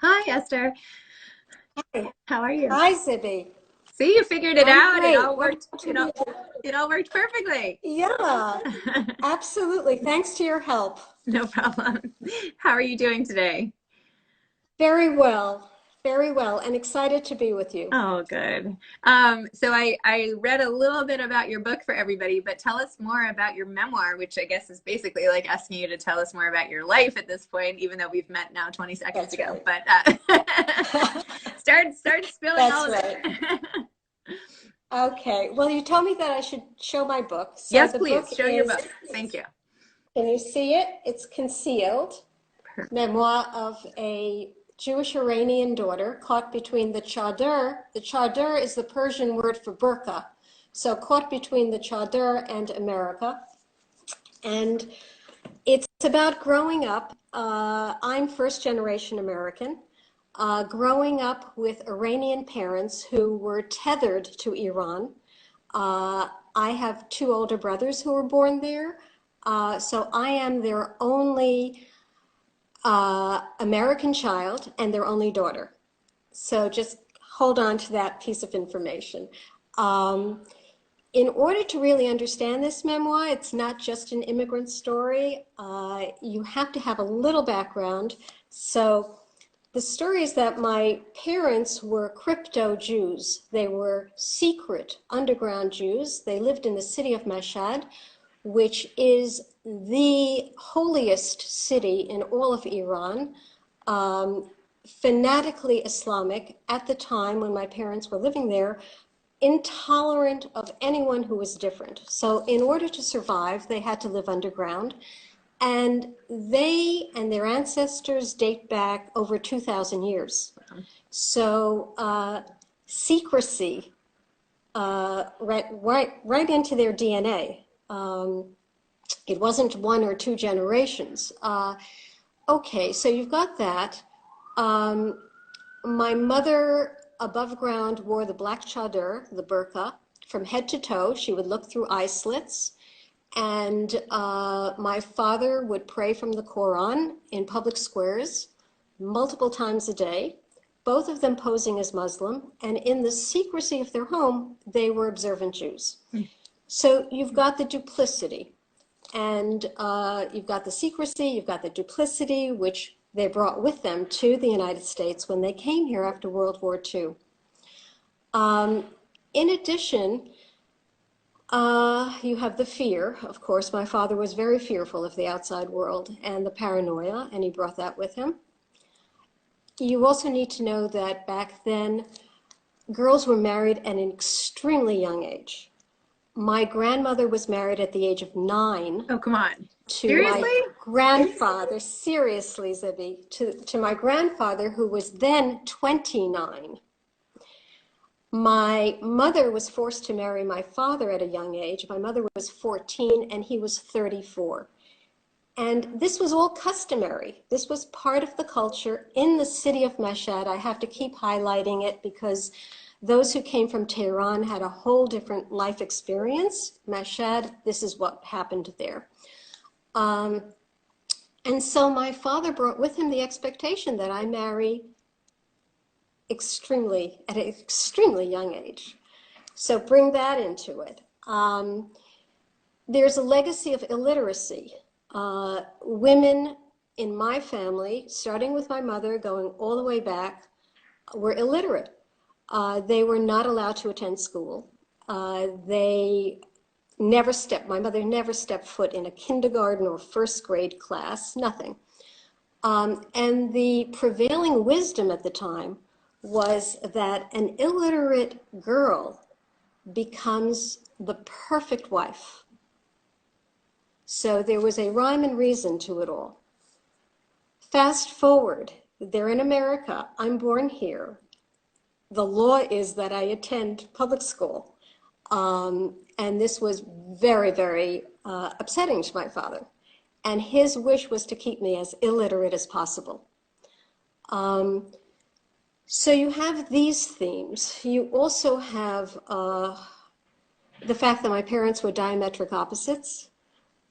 Hi, Esther. Hi, How are you? Hi, Zibby. See, you figured it I'm out. It great. all What worked. about you? It all worked perfectly. Yeah, absolutely. Thanks to your help. No problem. How are you doing today? Very well, very well, and excited to be with you. Oh, good. So I read a little bit about your book for everybody, but tell us more about your memoir, which I guess is basically like asking you to tell us more about your life at this point, even though we've met now 20 seconds That's ago. right. But start spilling all That's of right. it. Okay. Well, you told me that I should show my book. So Yes, the book please show your is, book. Thank you. can you see it? It's Concealed, Perfect. memoir of a Jewish Iranian daughter caught between the chador. The chador is the Persian word for burqa. So caught between the chador and America. And it's about growing up. I'm first generation American, growing up with Iranian parents who were tethered to Iran. I have two older brothers who were born there. So I am their only American child and their only daughter. So just hold on to that piece of information. Um, in order to really understand this memoir, it's not just an immigrant story. You have to have a little background. So the story is that my parents were crypto Jews. They were secret underground Jews. They lived in the city of Mashhad, which is the holiest city in all of Iran, um, fanatically Islamic at the time when my parents were living there, intolerant of anyone who was different. So, in order to survive, they had to live underground. And they and their ancestors date back over 2,000 years. So, secrecy right into their DNA. It wasn't one or two generations. Okay, so you've got that. Um, my mother above ground wore the black chador, the burqa, from head to toe. She would look through eye slits. And my father would pray from the Quran in public squares multiple times a day, both of them posing as Muslim. And in the secrecy of their home, they were observant Jews. So you've got the duplicity. And you've got the secrecy, you've got the duplicity, which they brought with them to the United States when they came here after World War II. In addition, you have the fear. Of course, my father was very fearful of the outside world and the paranoia, and he brought that with him. You also need to know that back then, girls were married at an extremely young age. My grandmother was married at the age of 9 Oh, come on. to my Seriously? grandfather, seriously, Zibby, to my grandfather, who was then 29. My mother was forced to marry my father at a young age. My mother was 14 and he was 34. And this was all customary. This was part of the culture in the city of Mashhad. I have to keep highlighting it because those who came from Tehran had a whole different life experience. Mashhad, this is what happened there. Um, and so my father brought with him the expectation that I marry at an extremely young age. So bring that into it. There's a legacy of illiteracy. Women in my family, starting with my mother, going all the way back, were illiterate. They were not allowed to attend school. My mother never stepped foot in a kindergarten or first grade class, nothing. And the prevailing wisdom at the time was that an illiterate girl becomes the perfect wife. So there was a rhyme and reason to it all. Fast forward, they're in America. I'm born here. The law is that I attend public school. And this was very, very upsetting to my father. And his wish was to keep me as illiterate as possible. So you have these themes. You also have the fact that my parents were diametric opposites.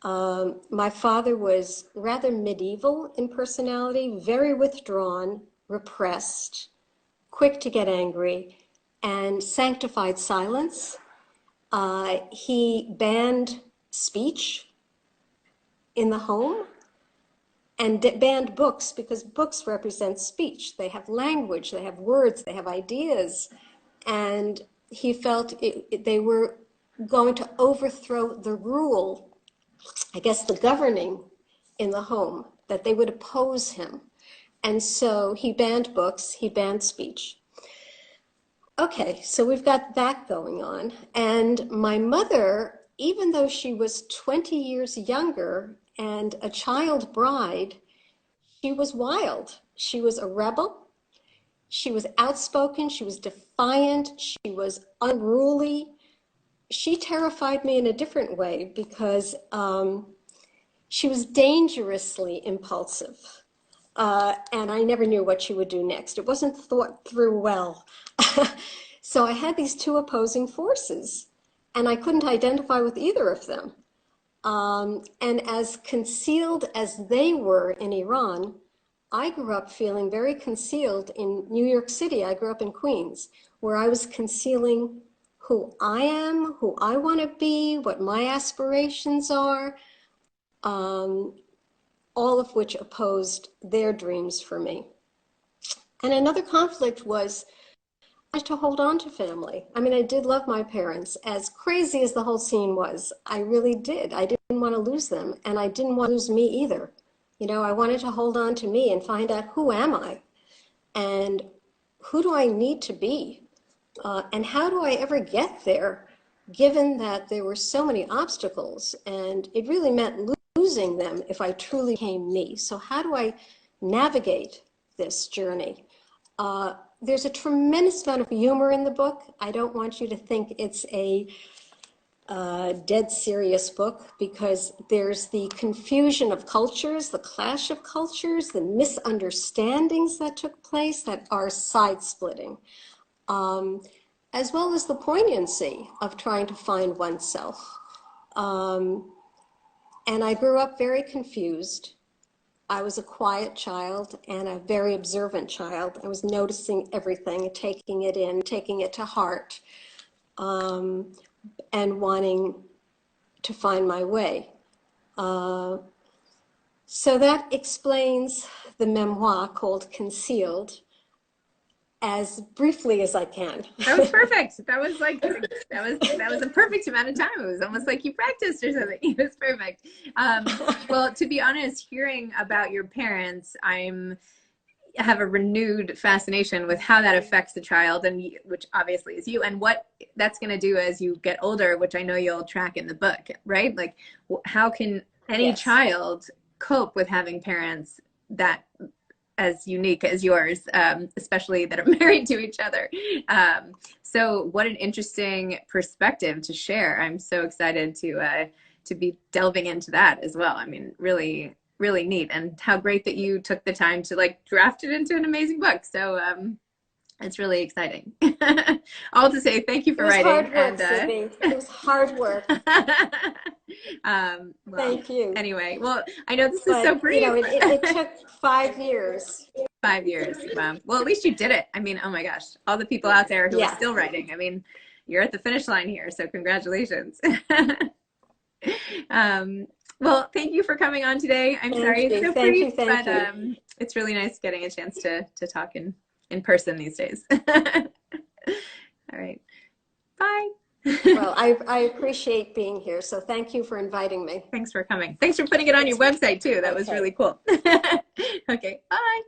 My father was rather medieval in personality, very withdrawn, repressed, quick to get angry, and sanctified silence. He banned speech in the home and banned books because books represent speech. They have language, they have words, they have ideas. And he felt they were going to overthrow the rule, I guess the governing in the home, that they would oppose him. And so he banned books, he banned speech. Okay, so we've got that going on. And my mother, even though she was 20 years younger and a child bride, she was wild. She was a rebel. She was outspoken. She was defiant. She was unruly. She terrified me in a different way because she was dangerously impulsive. And I never knew what she would do next. It wasn't thought through well. So I had these two opposing forces, and I couldn't identify with either of them. And as concealed as they were in Iran, I grew up feeling very concealed in New York City. I grew up in Queens, where I was concealing who I am, who I want to be, what my aspirations are, all of which opposed their dreams for me. And another conflict was to hold on to family. I mean, I did love my parents. As crazy as the whole scene was, I really did. I didn't want to lose them, and I didn't want to lose me either. You know, I wanted to hold on to me and find out, who am I? And who do I need to be? And how do I ever get there, given that there were so many obstacles, and it really meant losing them if I truly became me. So how do I navigate this journey? There's a tremendous amount of humor in the book. I don't want you to think it's a dead serious book, because there's the confusion of cultures, the clash of cultures, the misunderstandings that took place that are side-splitting, as well as the poignancy of trying to find oneself. And I grew up very confused. I was a quiet child and a very observant child. I was noticing everything, taking it in, taking it to heart, and wanting to find my way. So that explains the memoir called Concealed, as briefly as I can. That was perfect. That was like, that was a perfect amount of time. It was almost like you practiced or something. It was perfect. Well, to be honest, hearing about your parents, I have a renewed fascination with how that affects the child, and which obviously is you, and what that's going to do as you get older, which I know you'll track in the book, right? Like, how can any child cope with having parents that as unique as yours, especially that are married to each other. So what an interesting perspective to share. I'm so excited to be delving into that as well. I mean, really, really neat. And how great that you took the time to like draft it into an amazing book. So it's really exciting. All to say thank you for writing. Hard work, Zibby. It was hard work. Well, thank you. Anyway, well, I know this is so brief. You know, it took 5 years. 5 years. Wow. Well, at least you did it. I mean, oh my gosh, all the people out there who are still writing. I mean, you're at the finish line here, so congratulations. Well, thank you for coming on today. I'm sorry it's so brief, but it's really nice getting a chance to talk in person these days. All right. Bye. Well, I appreciate being here. So thank you for inviting me. Thanks for coming. Thanks for putting it on your website too. That was really cool. Okay. Bye.